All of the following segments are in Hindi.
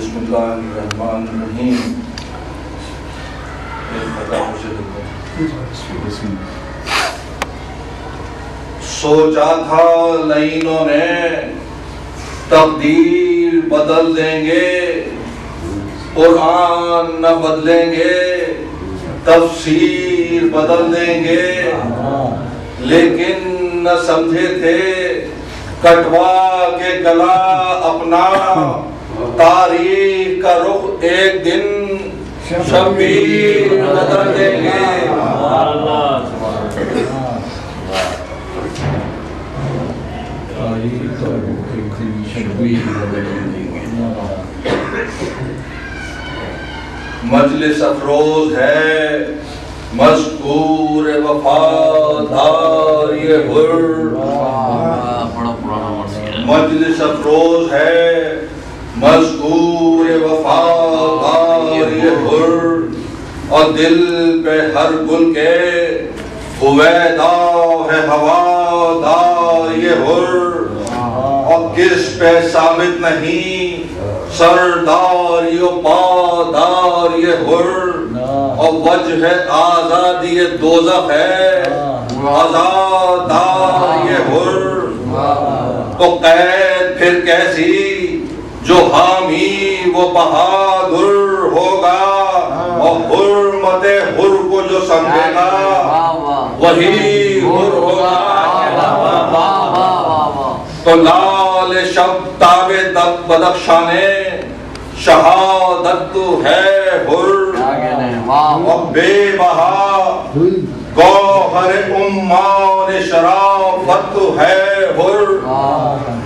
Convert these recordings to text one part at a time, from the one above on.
बिस्मिल्लाहिर्रहमानिर्रहीम। सोचा था लाइनों ने तकदीर बदल देंगे, कुरान न बदलेंगे, तफसीर बदल देंगे, लेकिन न समझे थे कटवा के गला अपना, तारीख का रुख एक दिन शब्बीर बदल देंगे। मजलिस अफरोज है मज़कूर वफादार ये हुर, मजलिस अफरोज है मज़कूर वफादार ये हुर, और दिल पे हर गुल के हुवैदा है हवादार ये हुर, और किस पे साबित नहीं सरदार यो पादार ये हुर, और वजह आजादी ये दोज़ख है आजादार ये हुर। तो कैद फिर कैसी जो हामी वो बहादुर होगा, और हुर्मते हुर को जो समझेगा वही हुर होगा। तो लाल शब ताबे तक बदख्शाने शहादत है हुर, और बेबहा गौहर उम्मान शराफत है हुर,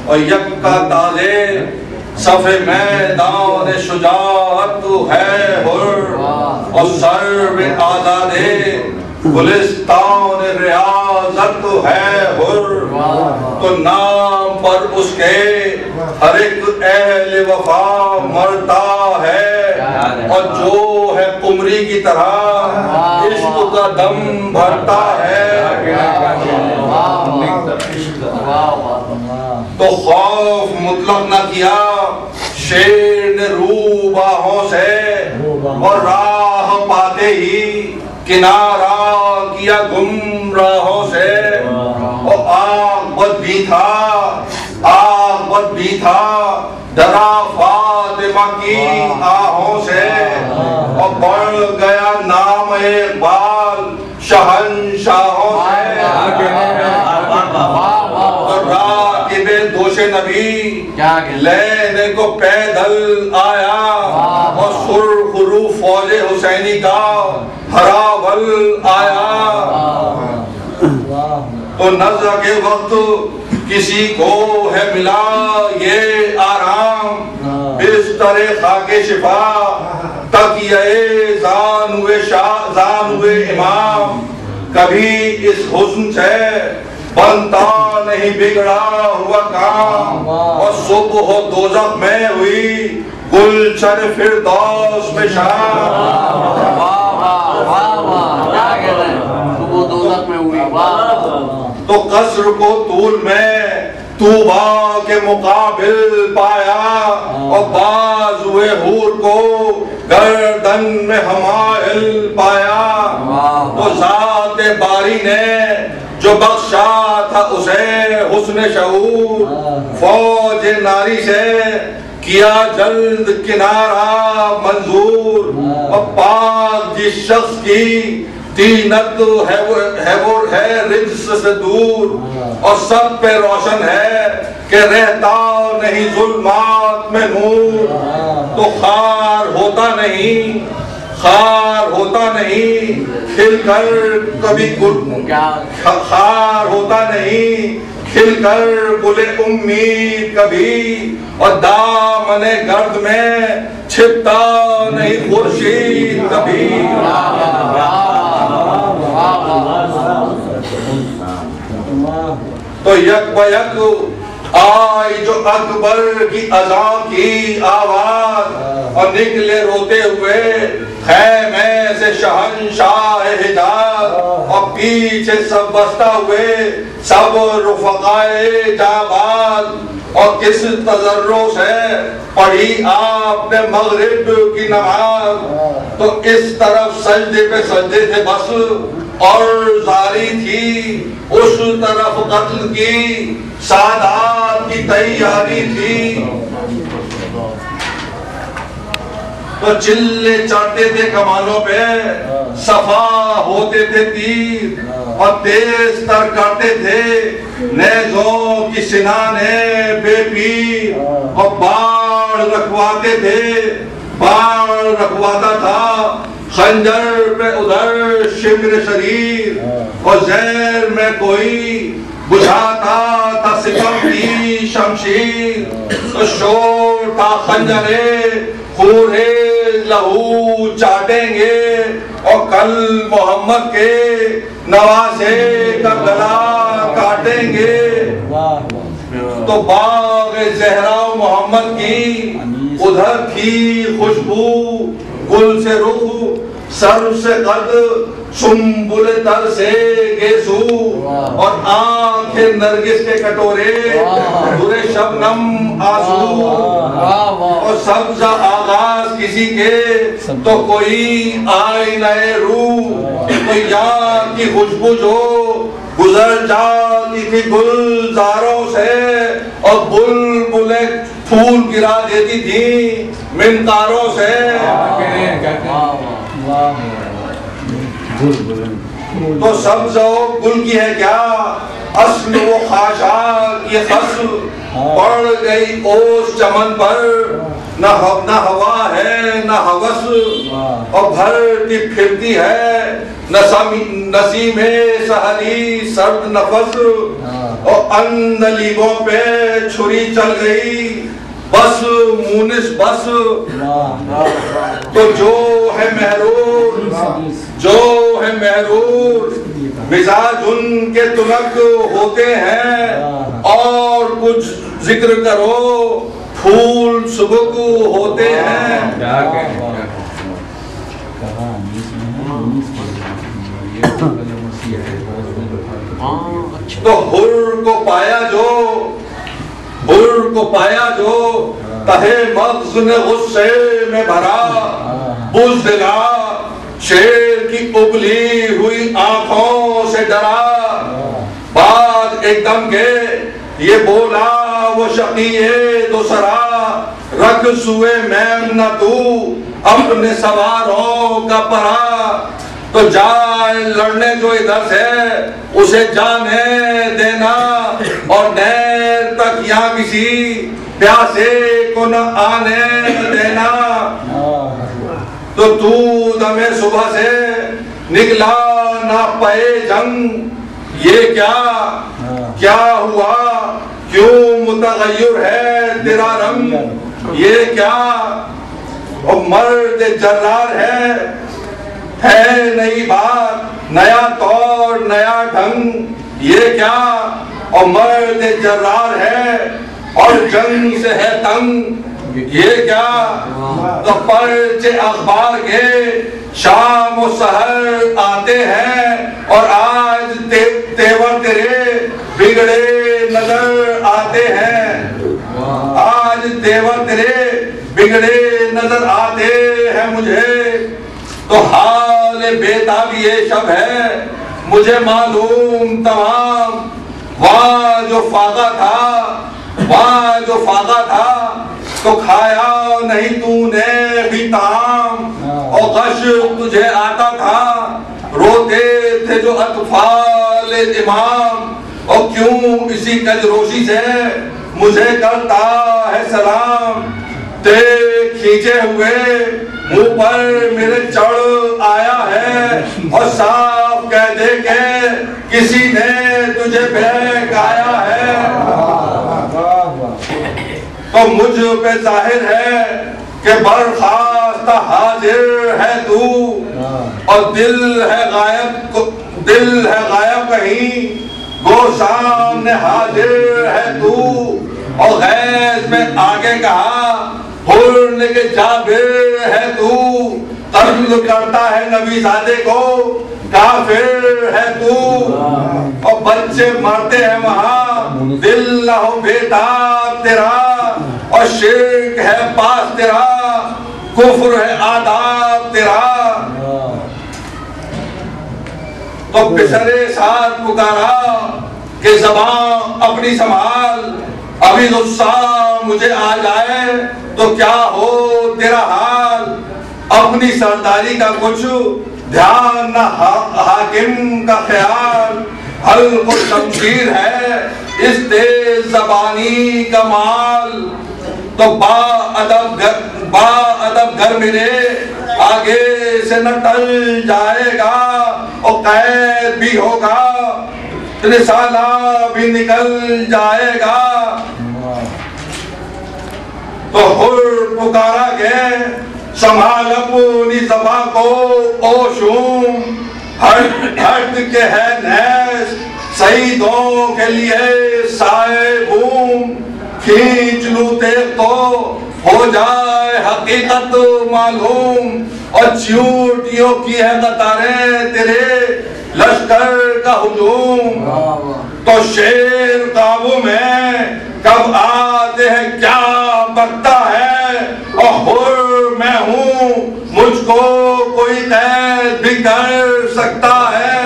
और यक्का ताजे सफ़े मैदान शुजाअत है हुर, और सर्व आज़ादे गुलिस्तान रियाज़त है हुर। तो नाम पर उसके हर एक अहले वफा मरता है, और जो है कुमरी की तरह इश्क का दम भरता है। तो खौफ मुतलक न किया शेर ने रूबाहों से, और राह पाते ही किनारा किया गुमराहों से, और आग भी था डरा फातिमा की आहों से, और बढ़ गया नाम इकबाल शहंशाहों से। और राकिबे दोषे नबी लेने को पैदल आया, और सुरखरू फौजे हुसैनी का हरावल आया। तो नज़र के वक्त किसी को है मिला ये आराम, बिस्तरे खाके शिफा तकिए जानवे इमाम, कभी इस हुस्न से बनता नहीं बिगड़ा हुआ काम, और सुबह हो दोज़ख में हुई गुलशन फिरदौस में शाम। तो कसर को तूल में तूबा के मुकाबिल पाया, और बाजुए हूर को गर्दन में हमाइल पाया। तो ज़ाते बारी ने जो बख्शा था उसे हुस्न शऊर, फौज नारी से किया जल्द किनारा मंजूर, और पाक जिस शख्स की तीनत वो है रिज्स से दूर, और सब पे रोशन है कि रहता नहीं जुल्मात में नूर। तो खार होता नहीं खिलकर कभी खार होता नहीं खिलकर गुले उम्मीद कभी, और दामने गर्द में छिपता नहीं खुर्शीद कभी। तो यक बयक आई जो अकबर की अज़ा की आवाज, और निकले रोते हुए खैमे से शहंशाह हिजाज, और पीछे सब बसता हुए सब रुफ़क़ाए जाबाज, और किस तजर्रो से पढ़ी आपने मगरिब की नमाज। तो इस तरफ सजदे पे सजदे थे बस, और जारी थी उस तरफ कत्ल की सादात की तैयारी थी। तो चिल्ले चढ़ते थे कमानों पे, सफा होते थे तीर, और तेज तर करते थे नेज़ों की सिनाने बेपीर, और बाढ़ रखवाते थे, बाढ़ रखवाता था खंजर पे उधर शिमर शरीर, और जहर में कोई बुझाता था सितम की शमशीर। तो शोर था खंजरे खूने लहू चाटेंगे, और कल मोहम्मद के नवासे का गला काटेंगे। तो बाग ज़हरा मोहम्मद की उधर थी खुशबू, गुल से रुख सर से कद सुम्बुल तर से गेसू, और आंखें नरगिस के कटोरे बुरे शबनम आंसू। और सब्ज़ आगाज किसी के तो कोई आए नए रूह। तो यहाँ की खुशबू जो गुजर जाती थी गुलजारों से, और बुलबुलें फूल गिरा देती थी मिनकारों से। तो सब्ज़ गुल की है क्या असल वो खाशाक ये खस, पड़ गई ओस चमन पर न हवा है न हवस, और भरती फिरती है नसीमे सहरी सर्द नफस। और अंदलीबों पे छुरी चल गई बस मुनिस बस। तो जो है महरूर, जो है महरूर मिजाज उनके तुनक होते हैं, और कुछ जिक्र करो फूल सुबक होते हैं। तो हुर को पाया जो, हुर को पाया जो तहे मग़ज़ ने गुस्से में भरा, बुज़दिला शेर की उबली हुई आंखों से डरा। बाद एकदम के ये बोला वो शकीए दूसरा, रख सुए मैम न तू अपने सवारों का परा। तो जाए लड़ने जो इधर से उसे जाने देना, और नैर तक यहाँ किसी प्यासे को न आने देना। तो तू दमे सुबह से निकला ना पे जंग, ये क्या क्या हुआ क्यों मुतगय्यर है तेरा रंग। ये क्या और मर्द जर्रार है नई बात नया तौर नया ढंग। ये क्या और मर्द जर्रार है और जंग से है तंग। ये क्या तो पर्चे अखबार के शाम और सहर आते हैं, और आज तेवर तेरे बिगड़े नजर आते हैं। आज तेवर तेरे बिगड़े नजर आते हैं मुझे। तो हाल बेताब ये शब है मुझे मालूम तमाम। वहाँ जो फाका था, वहाँ जो फाका था, तो खाया नहीं तूने भी ताम। और गश तुझे आता था, रोते थे जो अतफाल इमाम। और क्यों इसी कजरोशी से मुझे करता है सलाम। ते खींचे हुए मुंह पर मेरे चढ़ आया है, और साफ कह दे के किसी ने तुझे बहकाया है। तो मुझ पे जाहिर है कि बर्खास्त हाजिर है तू, और दिल है गायब कहीं गो सामने हाजिर है तू। और गैस में आगे कहा हुर्न के जाबिर है तू। तर्म बुग़्ज़ करता है नबी ज़ादे को, काफिर है तू। और बच्चे मरते हैं वहां, दिल ना हो बेताब तेरा, और शिर्क है पास तेरा, कुफ्र है आदाब तेरा। तो पिछले साथ पुकारा कि ज़बान अपनी संभाल, अभी गुस्सा मुझे आ जाए तो क्या हो तेरा हाल। अपनी सरदारी का कुछ ध्यान न हाकिम का ख्याल, हल्को शमशीर है इस तेज ज़बानी का माल। तो बाअदब घर मेरे आगे से न टल जाएगा, और कैद भी होगा रिसाला भी निकल जाएगा। तो हुर पुकारा गए, संभाल अपनी ज़बां को ओ शूम, हट के है नैस शहीदों के लिए साए बूम। खींच लूं तेग तो हो जाए हकीकत मालूम, और चींटियों की है कतारें तेरे लश्कर का हुजूम। तो शेर काबू में कब आते हैं क्या बकता है, और हुर मैं हूँ मुझको कोई कैद भी कर सकता है।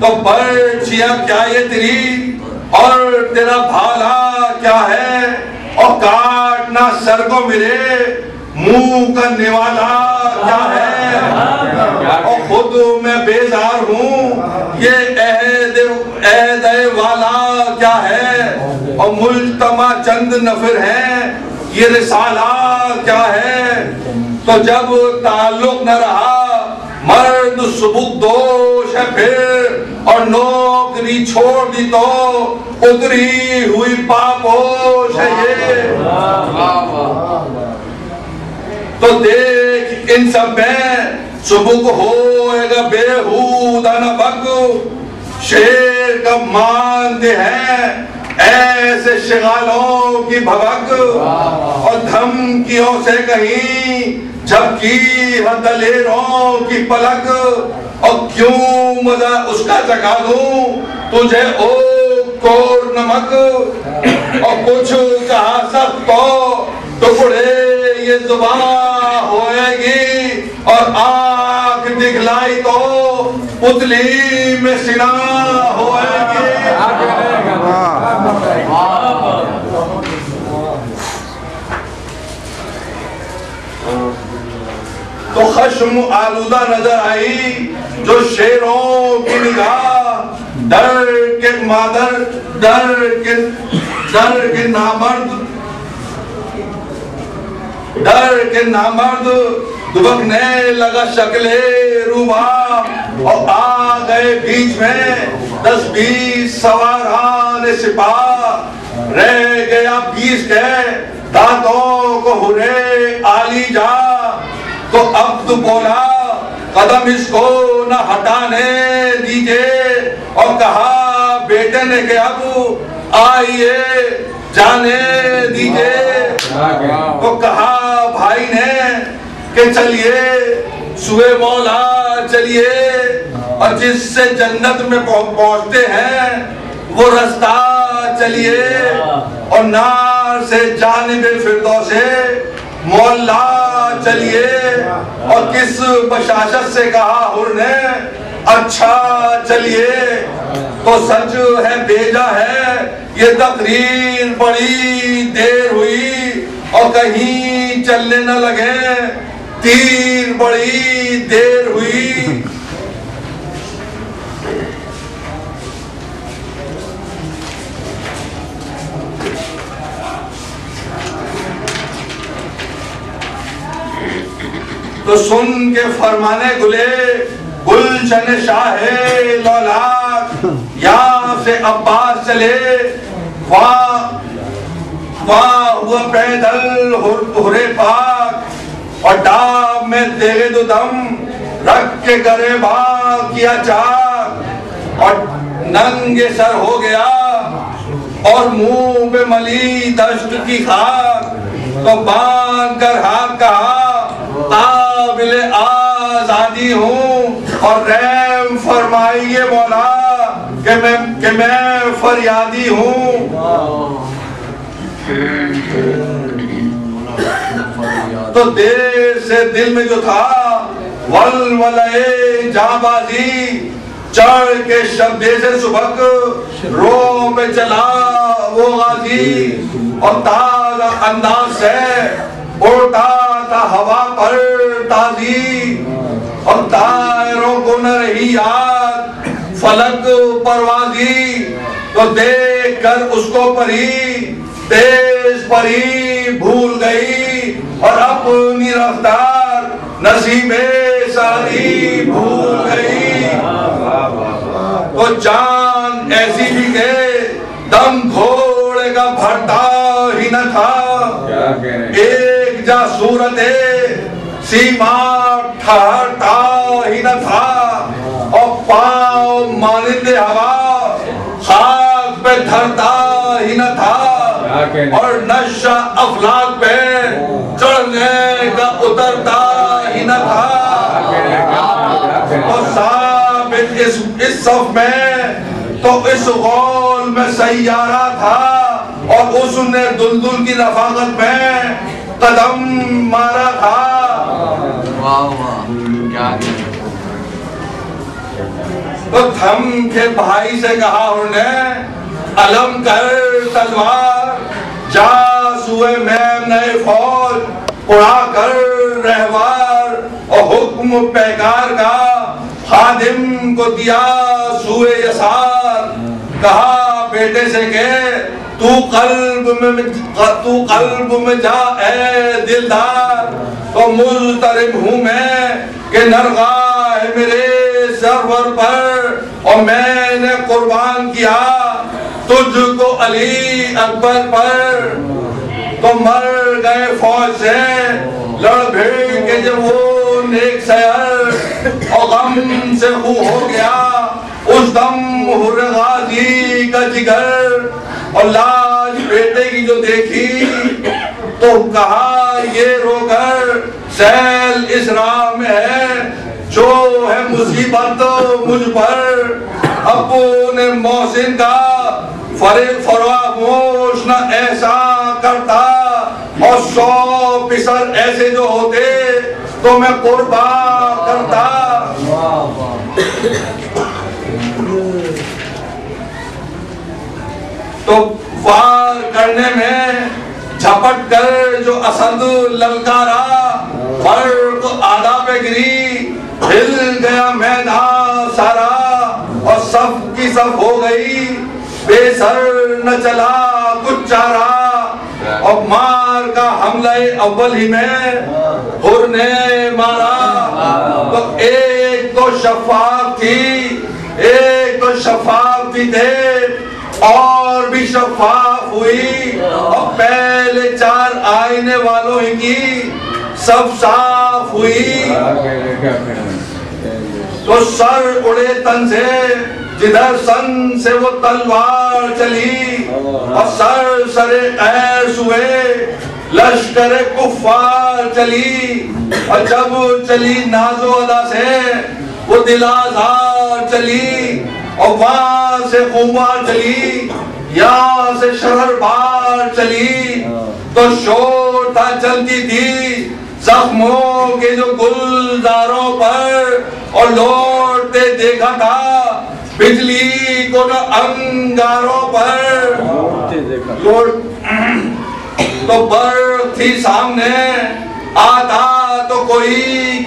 तो पर्चियां क्या ये तेरी, और तेरा भाला क्या है, और काटना सर को मेरे मुंह करने वाला क्या है। और खुद मैं बेजार हूँ, ये अहद वाला क्या है, और मुल्तमा चंद नफर है, ये रिसाला क्या है। तो जब ताल्लुक न रहा मर्द सुबुकदोश है फिर, और नौकरी छोड़ दी तो उतरी हुई पापोश है ये। तो देख इन सब में सुबुक होएगा बेहूदा न बक, शेर कब मानते हैं ऐसे शिगालों की भवक। और धमकियों से कहीं झपकी है दलेरों की पलक, और क्यों मजा उसका चखा दूं तुझे ओ कोर नमक। और कुछ कहा सब तो टुकड़े ये जुबान होएगी, और आंख दिखलाई तो पुतली में सिना होएगी। तो खश्म आलूदा नजर आई जो शेरों की निगाह, डर के मादर डर के नामर्द दुबकने लगा शक्ले रूबा। और आ गए बीच में 10-20 सवारान सिपाह, रह गया 20 के दांतों को हुरे आली जा। तो अब तो बोला कदम इसको न हटाने दीजिए, और कहा बेटे ने कि अब आइए जाने दीजिए। तो कहा भाई ने कि चलिए सुए मौला चलिए, और जिससे जन्नत में पहुंचते हैं वो रास्ता चलिए। और नार से जानिबे फिरदौस से मौला चलिए। और किस बशाशत से कहा हुर ने अच्छा चलिए। तो सच है भेजा है ये तकरीर, बड़ी देर हुई और कहीं चलने न लगे, तीर बड़ी देर हुई। तो सुन के फरमाने गुले गुलशन शाहे लौलाक, यहाँ से अब्बास चले वहाँ हुआ पैदल हुरे पाक। और डाब में तेरे दो दम रख के गरे भाग किया चाक। और नंगे सर हो गया और मुंह पे मली दश्त की खाक। तो थाम कर हाथ कहा काबिल आजादी हूँ और रहम फरमाइए मौला कि मैं फरियादी हूँ। तो देर से दिल में जो था वलवले जाबाजी चढ़ के शब्दे से सुबह रो पे चला वो गाजी और ताजा अंदाज से उड़ता था हवा पर ताजी और तारों को न रही याद फलक परवाजी। तो देख कर उसको परी तेज परी भूल गई और अपनी रफ्तार नसीबे सारी भूल गई। तो जान ऐसी भी के दम घोड़े का भरता ही न था। एक जा सूरत सीमा ठहरता ही न था और पाँव मानिंदे हवा खाक पे धरता ही न था और नशा अफलाक पे चढ़ने का उतरता ही न था। तो साबित इस सफ में तो इस गौल में सैयारा था और उसने दुलदुल की रफाकत में कदम मारा था। वाह वाह क्या तो थम के भाई से कहा उन्होंने अलम कर तलवार जा सुए मैम नए फौज उड़ा कर रहवार और हुक्म पैकार का खादिम को दिया सुए यसार। कहा बेटे से के तू कल्ब में जा ए दिलदार। तो मुल्तरिब हूँ मैं कि नरगाह मेरे सरवर पर और मैंने कुर्बान किया तुझको अली अकबर पर। तो मर गए फौज से लड़ भिड़ के जब वो नेक सयर और गम से खू हो गया उस दम हुर्र गाजी का जिगर और लाज बेटे की जो देखी तो कहा ये रोकर सैल इस राह में है जो है मुसीबत मुझ पर। अपने मोहसिन का फरामोश न ऐसा करता और 100 पिसर ऐसे जो होते तो मैं कुर्बा करता। तो वार करने में झपट कर जो असद ललकारा फर्क आधा पे गिरी हिल गया मैदान सारा और सब की सब हो गई बेसर न चला कुछ चारा। और मार का हमला अव्वल ही में हुर ने मारा। तो एक तो शफाफ थी एक तो शफाफ थी थे और भी शफाफ हुई और पहले 4 आईने वालों ही की सब साफ हुई। तो सर उड़े तन से जिधर सन से वो तलवार चली और सर सरे ऐस हुए लश्कर कुफ्फार चली। और जब चली नाजो अदा से वो दिलाजार चली और वहां से खुमार चली यहाँ से शरर बार चली। तो शोर था चलती थी जख्मों के जो गुलजारों पर और लौटते देखा था बिजली को न अंगारों पर। तो बर्फ थी सामने आता तो कोई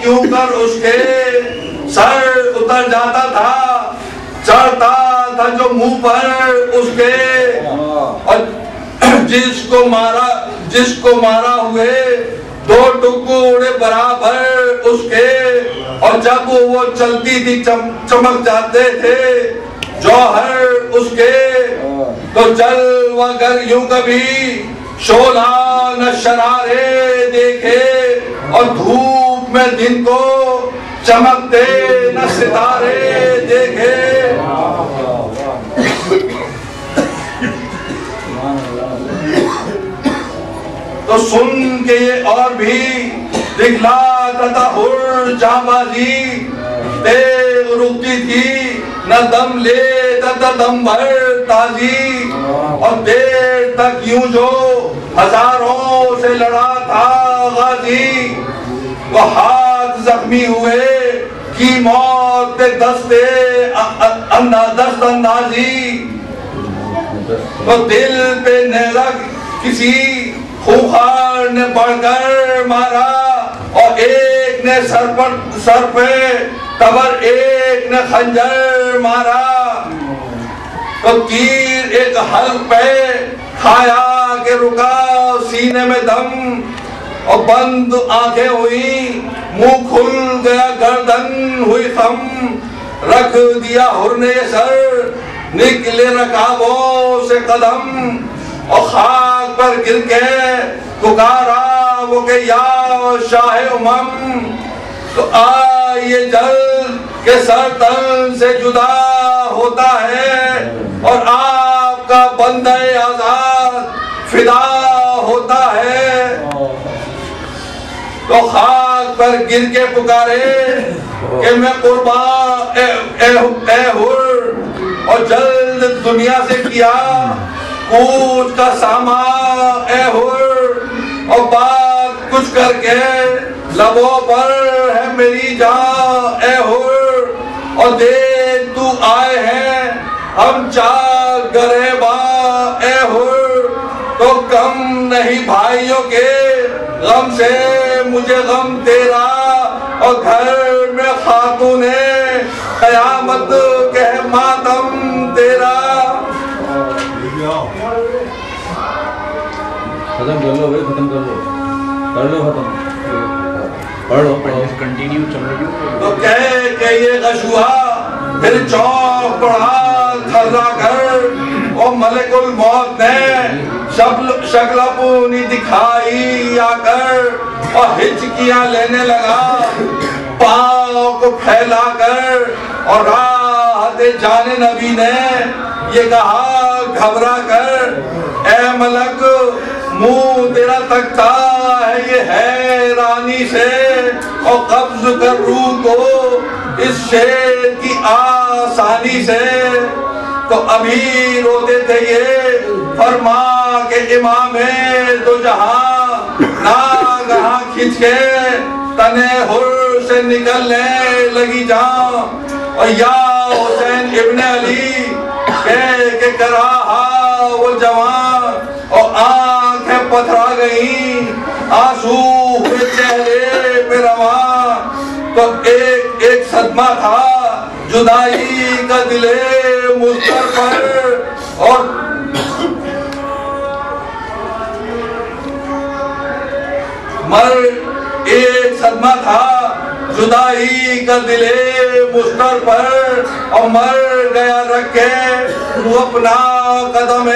क्यों कर उसके सर उतर जाता था चढ़ता था जो मुंह पर उसके। और जिसको मारा हुए 2 टुकड़े बराबर उसके। और जब वो चलती थी चमक जाते थे जौहर उसके। तो जलवागर यूं कभी शोला न शरारे देखे और धूप में दिन को चमकते न सितारे देखे। तो सुन के ये और भी दिखलाता था हुर जाबाजी, तेग रुकती थी न दम लेता था दम भर ताजी, और देर तक यूं जो हजारों से लड़ा था गाजी, वो हाथ जख्मी हुए की मौत के दस्ते दस्त अंदाजी, तो दिल पे नेज़ा किसी खूंखार ने बढ़कर मारा, और एक ने सर पे तबर एक ने खंजर मारा, तो तीर एक हल्क पे खाया के रुका सीने में दम, और बंद आंखें हुई मुंह खुल गया गर्दन हुई खम, रख दिया हुर ने सर निकले रकाबों से कदम, और खाक पर गिर के पुकारा वो के या शाह उमम, तो आइए जल के सर तन से जुदा होता है, और आपका बंदे आजाद फिदा होता है, तो खाक पर गिर के पुकारे कि मैं कुर्बान ए हुर, और जल्द दुनिया से किया कूच का सामा ए हुर, और बात कुछ करके लबों पर है मेरी जान ए हुर, और देख तू आए हैं हम चार गरेबा ए हुर, तो कम नहीं भाइयों के गम से मुझे गम तेरा, और घर में खातूने कयामत के मातम तेरा। खत्म कर लो भाई, खत्म कर लो खत्म, पढ़ लो कंटिन्यू चलो। तो कह के ये गशुआ फिर चौक पढ़ा थर्रा कर, और मलिकुल मौत ने शक्ल दिखाई आकर, और हिचकियां लेने लगा पाँव को फैलाकर, और राहत जाने नबी ने ये कहा घबरा कर, ए मलक मुंह तेरा तकता है ये हैरानी से, और कब्ज कर रूह को इस शेर की आसानी से, तो अभी रोते थे ये फरमा के इमामे दो जहां, नागहां खिंच के तने हुर से निकलने लगी जान, और या हुसैन इब्ने अली के कराहा वो जवान, और आंखें पथरा गई आंसू हुए चेहरे पे रवा, तो एक एक सदमा था जुदाई का दिले मुस्तर पर, और मर एक सदमा था जुदाई का दिले मुस्तर पर, और मर गया रखे तू अपना कदम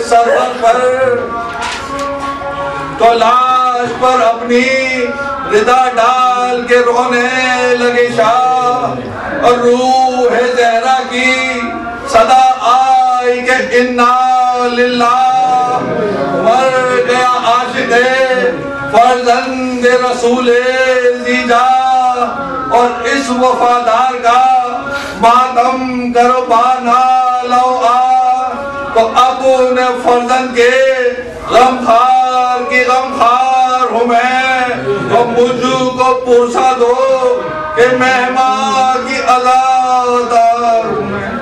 सरवर पर, तो लाश पर अपनी रिदा डाल के रोने लगे शाह, और रूह ज़हरा की सदा आई के इन्ना लिल्लाह, मर गया आशिक़े फर्जंद रसूले जीजा, और इस वफादार का मातम करो बाना लो आ, तो अब ने फर्जंद के गमखार की गमखार हूँ मैं, तो मुझको पुरसा दो कि मेहमान की अज़ादार हूँ मैं।